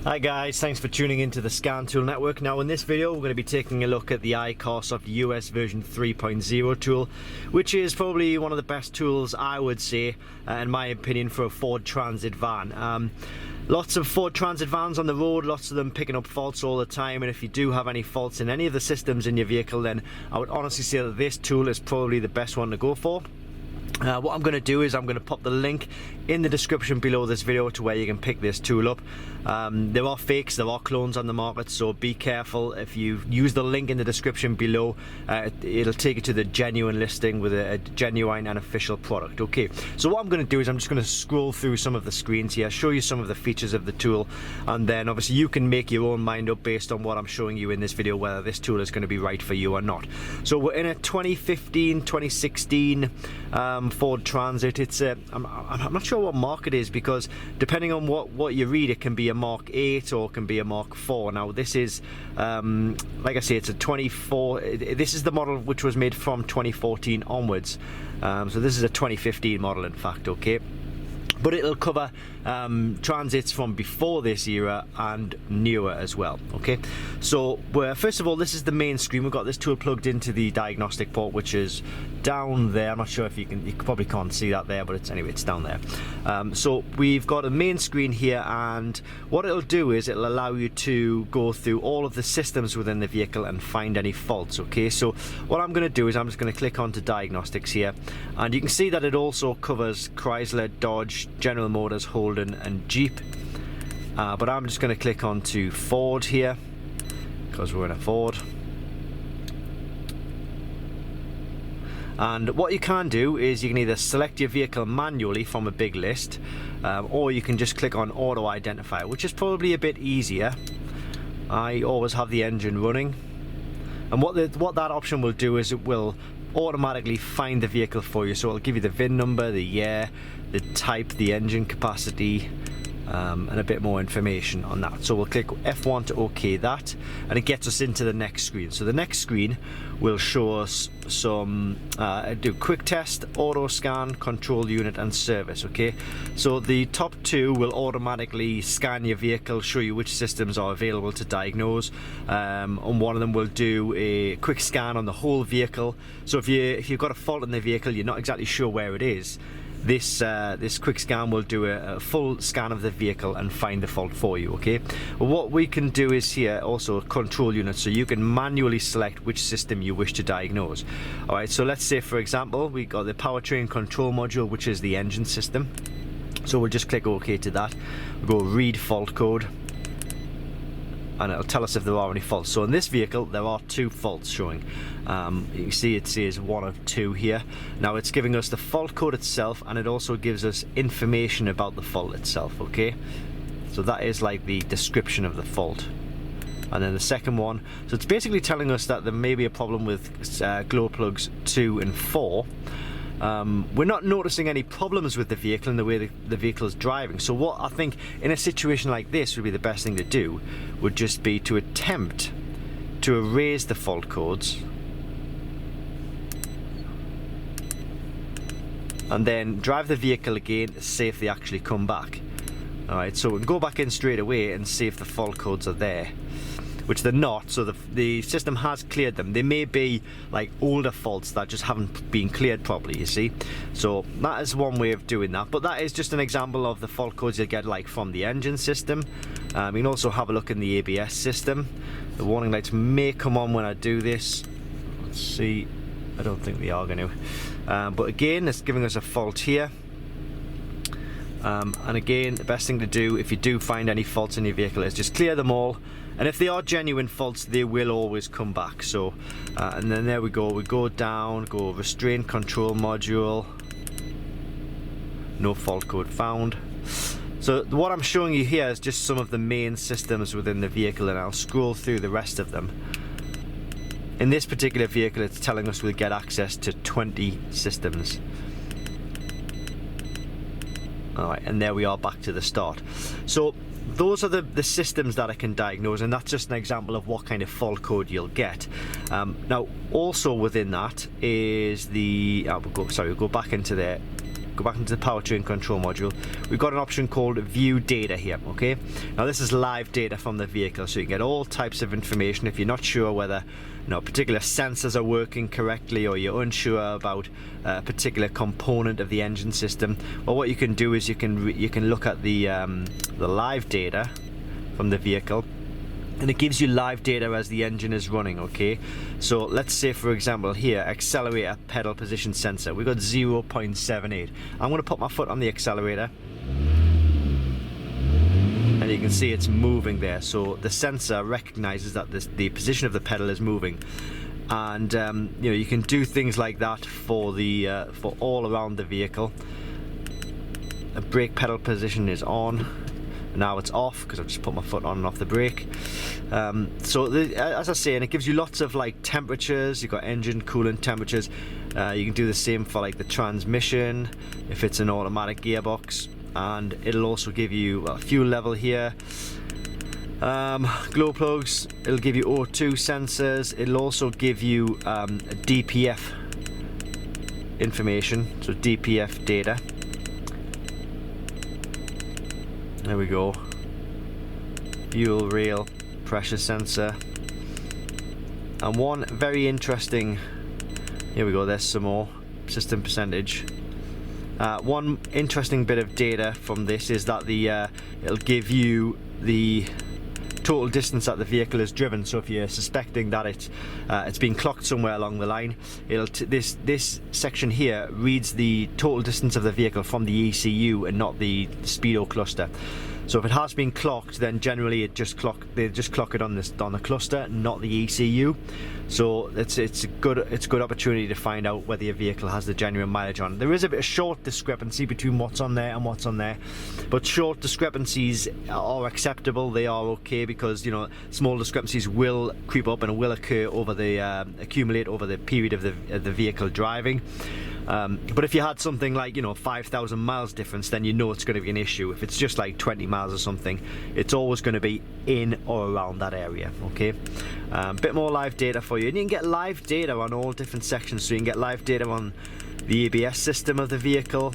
Hi guys, thanks for tuning into the Scan Tool Network. Now in this video we're going to be taking a look at the iCarsoft US version 3.0 tool, which is probably one of the best tools, I would say, in my opinion, for a Ford Transit van. Lots of Ford Transit vans on the road, lots of them picking up faults all the time, and if you do have any faults in any of the systems in your vehicle, then I would honestly say that this tool is probably the best one to go for. What I'm going to do is I'm going to pop the link in the description below this video to where you can pick this tool up. There are fakes, there are clones on the market, so be careful. If you use the link in the description below, it'll take you to the genuine listing with a genuine and official product. Okay, so what I'm going to do is I'm just going to scroll through some of the screens here, show you some of the features of the tool, and then obviously you can make your own mind up based on what I'm showing you in this video, whether this tool is going to be right for you or not. So we're in a 2015, 2016 Ford Transit. It's I'm not sure what mark it is, because depending on what you read, it can be a Mark 8 or it can be a Mark 4. Now this is like I say, it's a 24. This is the model which was made from 2014 onwards. So this is a 2015 model, in fact. Okay, but it'll cover transits from before this era and newer as well. Okay, so first of all, this is the main screen. We've got this tool plugged into the diagnostic port, which is down there. I'm not sure if you probably can't see that there, but it's down there. So we've got a main screen here, and what it'll do is it'll allow you to go through all of the systems within the vehicle and find any faults. Okay, so what I'm going to do is I'm just going to click onto diagnostics here, and you can see that it also covers Chrysler, Dodge, General Motors, Holden and Jeep, but I'm just going to click onto Ford here because we're in a Ford. And what you can do is you can either select your vehicle manually from a big list, or you can just click on auto identify, which is probably a bit easier. I always have the engine running, and what that option will do is it will automatically find the vehicle for you. So it'll give you the VIN number, the year, the type, the engine capacity, and a bit more information on that. So we'll click F1 to OK that, and it gets us into the next screen. So the next screen will show us some do quick test, auto scan, control unit and service. Okay, so the top two will automatically scan your vehicle, show you which systems are available to diagnose, and one of them will do a quick scan on the whole vehicle. So if you've got a fault in the vehicle, you're not exactly sure where it is, this quick scan will do a full scan of the vehicle and find the fault for you. Okay, well, what we can do is here also a control unit, so you can manually select which system you wish to diagnose. Alright, so let's say for example we got the powertrain control module, which is the engine system, so we'll just click OK to that. We'll go read fault code, and it'll tell us if there are any faults. So in this vehicle there are 2 faults showing. You can see it says 1 of 2 here. Now it's giving us the fault code itself, and it also gives us information about the fault itself. Okay, so that is like the description of the fault. And then the second one, so it's basically telling us that there may be a problem with glow plugs 2 and 4. We're not noticing any problems with the vehicle in the way the vehicle is driving. So what I think in a situation like this would be the best thing to do would just be to attempt to erase the fault codes, and then drive the vehicle again to see if they actually come back. Alright, so we can go back in straight away and see if the fault codes are there, which they're not. So the system has cleared them. They may be like older faults that just haven't been cleared properly, you see. So that is one way of doing that, but that is just an example of the fault codes you'll get like from the engine system. You can also have a look in the ABS system. The warning lights may come on when I do this. Let's see, I don't think they are going to, but again it's giving us a fault here. And again, the best thing to do if you do find any faults in your vehicle is just clear them all, and if they are genuine faults they will always come back. So and then there we go down, go restraint control module, no fault code found. So what I'm showing you here is just some of the main systems within the vehicle, and I'll scroll through the rest of them. In this particular vehicle it's telling us we'll get access to 20 systems. Alright, and there we are back to the start. So those are the systems that I can diagnose, and that's just an example of what kind of fault code you'll get. Now also within that is the we'll go back into there, go back into the powertrain control module, we've got an option called View Data here, okay? Now this is live data from the vehicle, so you can get all types of information. If you're not sure whether particular sensors are working correctly, or you're unsure about a particular component of the engine system, well, what you can do is you can look at the live data from the vehicle, and it gives you live data as the engine is running, okay? So let's say, for example, here, accelerator pedal position sensor, we've got 0.78. I'm going to put my foot on the accelerator, and you can see it's moving there. So the sensor recognizes that the position of the pedal is moving, and you can do things like that for all around the vehicle. The brake pedal position is on. Now it's off because I've just put my foot on and off the brake. As I say, and it gives you lots of like temperatures. You've got engine coolant temperatures. You can do the same for like the transmission if it's an automatic gearbox, and it'll also give you a fuel level here. Glow plugs, it'll give you O2 sensors. It'll also give you DPF information, so DPF data. There we go. Fuel rail pressure sensor. And one very interesting, here we go, there's some more system percentage. One interesting bit of data from this is that it'll give you the total distance that the vehicle has driven. So if you're suspecting that it's been clocked somewhere along the line, this section here reads the total distance of the vehicle from the ECU and not the speedo cluster. So if it has been clocked, then generally they just clock it on the cluster, not the ECU. So it's a good opportunity to find out whether your vehicle has the genuine mileage on. There is a bit of short discrepancy between what's on there and what's on there, but short discrepancies are acceptable. They are okay, because small discrepancies will creep up and will occur over accumulate over the period of the vehicle driving. But if you had something like 5,000 miles difference, then it's going to be an issue. If it's just like 20 miles or something, it's always going to be in or around that area, okay? Bit more live data for you, and you can get live data on all different sections. So you can get live data on the ABS system of the vehicle,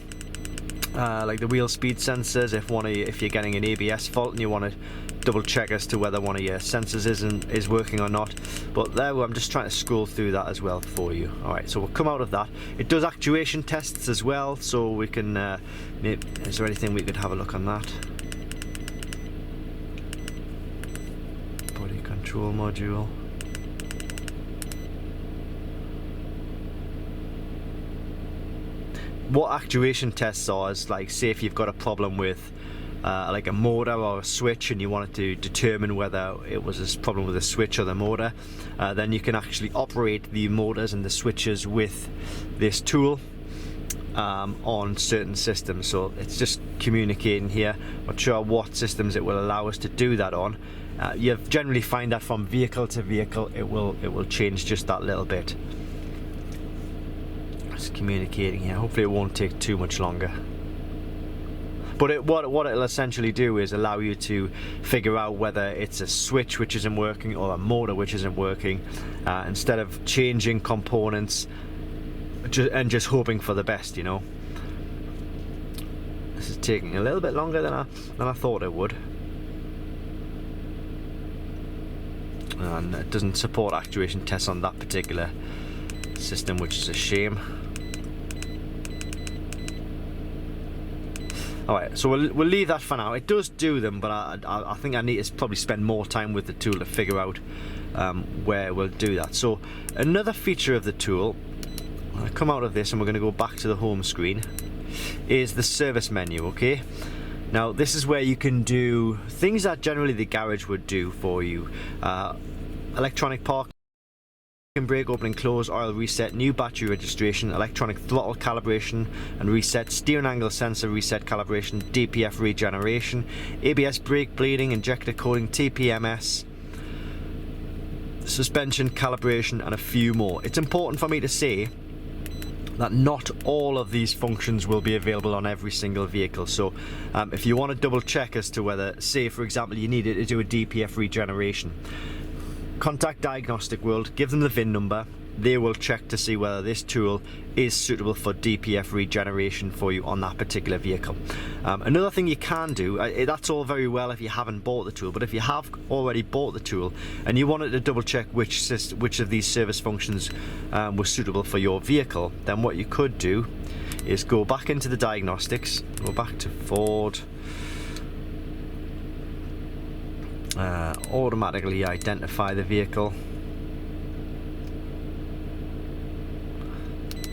like the wheel speed sensors. If you're getting an ABS fault and you want to double check as to whether one of your sensors is working or not. But there, I'm just trying to scroll through that as well for you. Alright, so we'll come out of that. It does actuation tests as well, so we can is there anything we could have a look on that? Body control module. What actuation tests are is, like, say if you've got a problem with like a motor or a switch, and you wanted to determine whether it was a problem with the switch or the motor, then you can actually operate the motors and the switches with this tool on certain systems. So it's just communicating here. Not sure what systems it will allow us to do that on. You generally find that from vehicle to vehicle it will change just that little bit. It's communicating here. Hopefully it won't take too much longer. But what it'll essentially do is allow you to figure out whether it's a switch which isn't working or a motor which isn't working, instead of changing components and just hoping for the best, This is taking a little bit longer than I thought it would. And it doesn't support actuation tests on that particular system, which is a shame. Alright, so we'll leave that for now. It does do them, but I think I need to probably spend more time with the tool to figure out where we'll do that. So another feature of the tool, I'll come out of this and we're going to go back to the home screen, is the service menu, okay? Now this is where you can do things that generally the garage would do for you. Electronic park, brake open and close, oil reset, new battery registration, electronic throttle calibration and reset, steering angle sensor reset calibration, DPF regeneration, ABS brake bleeding, injector coding, TPMS, suspension calibration, and a few more. It's important for me to say that not all of these functions will be available on every single vehicle. So if you want to double check as to whether, say for example, you needed to do a DPF regeneration, contact Diagnostic World, give them the VIN number, they will check to see whether this tool is suitable for DPF regeneration for you on that particular vehicle. Another thing you can do, that's all very well if you haven't bought the tool, but if you have already bought the tool and you wanted to double check which of these service functions was suitable for your vehicle, then what you could do is go back into the diagnostics, go back to Ford, automatically identify the vehicle.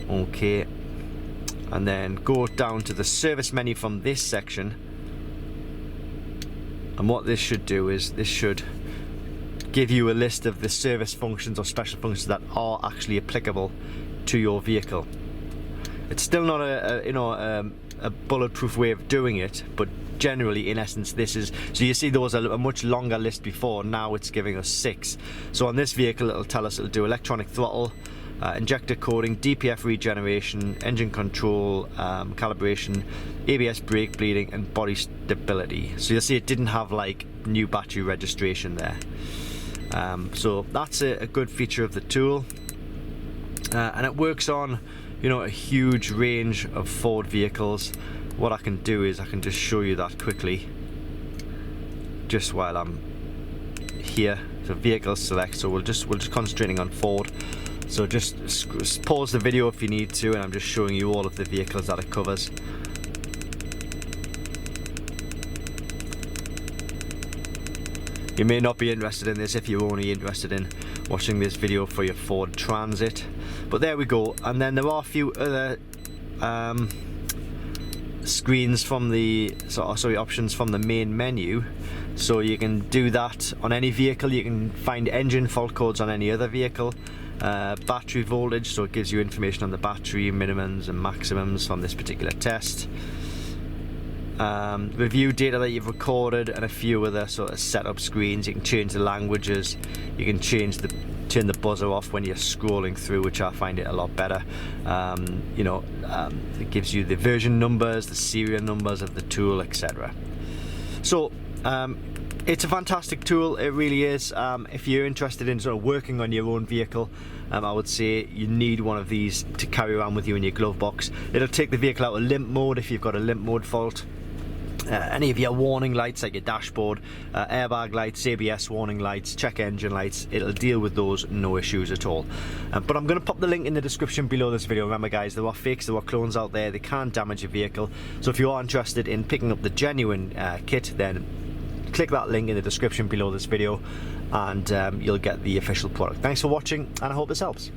Okay, and then go down to the service menu from this section, and what this should do is this should give you a list of the service functions or special functions that are actually applicable to your vehicle. It's still not a bulletproof way of doing it, but generally, in essence, this is, so you see there was a much longer list before, now it's giving us 6. So on this vehicle it'll tell us it'll do electronic throttle, injector coding, DPF regeneration, engine control, calibration, ABS brake bleeding, and body stability. So you'll see it didn't have like new battery registration there. So that's a good feature of the tool, and it works on, you know, a huge range of Ford vehicles. What I can do is I can just show you that quickly just while I'm here. So vehicle select, so we're just concentrating on Ford. So just pause the video if you need to, and I'm just showing you all of the vehicles that it covers. You may not be interested in this if you're only interested in watching this video for your Ford Transit, but there we go. And then there are a few other screens from the options from the main menu, so you can do that on any vehicle. You can find engine fault codes on any other vehicle, battery voltage, so it gives you information on the battery minimums and maximums from this particular test, review data that you've recorded, and a few other sort of setup screens. You can change the languages, you can turn the buzzer off when you're scrolling through, which I find it a lot better. It gives you the version numbers, the serial numbers of the tool, etc. So it's a fantastic tool, it really is. If you're interested in sort of working on your own vehicle, I would say you need one of these to carry around with you in your glove box. It'll take the vehicle out of limp mode if you've got a limp mode fault. Any of your warning lights like your dashboard, airbag lights, ABS warning lights, check engine lights, it'll deal with those, no issues at all. But I'm going to pop the link in the description below this video. Remember guys, there are fakes, there are clones out there, they can damage your vehicle. So if you are interested in picking up the genuine kit, then click that link in the description below this video, and you'll get the official product. Thanks for watching, and I hope this helps.